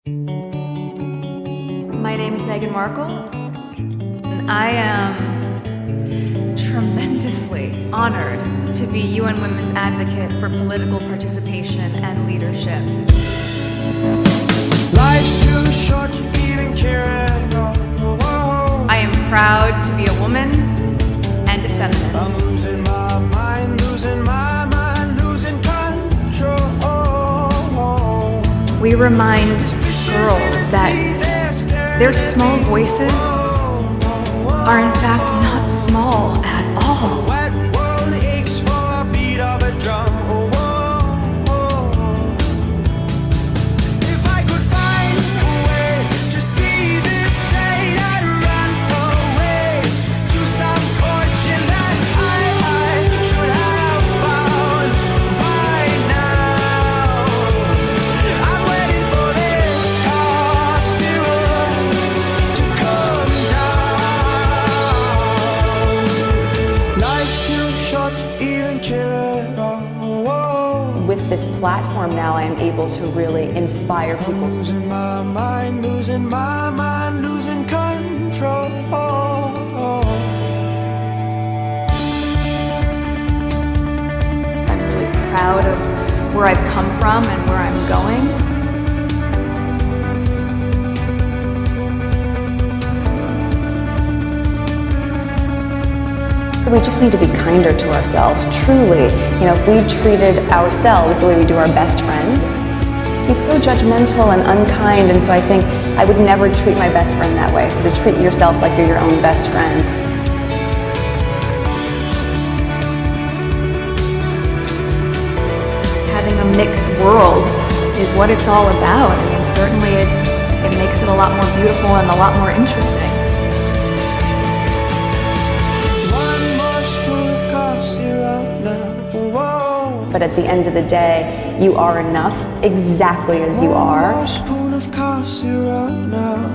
My name is Meghan Markle, and I am tremendously honored to be UN Women's Advocate for political participation and leadership. Life's too short to even care at all. I am proud to be a woman and a feminist. I'm losing my mind, losing my mind, losing control. We remind girls that their small voices are in fact not small at all. The wet world aches for a beat of a drum. If I could find a way to see this shade, I'd run away to some fortune that I should have found by now. I'm waiting for this cough syrup to come down. Life's too short to even care at all. With this platform now, I am able to really inspire I'm people. losing my mind, losing my mind, losing control. I'm really proud of where I've come from and where I'm going. We just need to be kinder to ourselves, truly. If we treated ourselves the way we do our best friend, be so judgmental and unkind, and so I think I would never treat my best friend that way. So to treat yourself like you're your own best friend. Having a mixed world is what it's all about. I mean, certainly it makes it a lot more beautiful and a lot more interesting. One more spoon of cough syrup now. Whoa. But at the end of the day, you are enough exactly as you One are. more spoon of cough syrup now.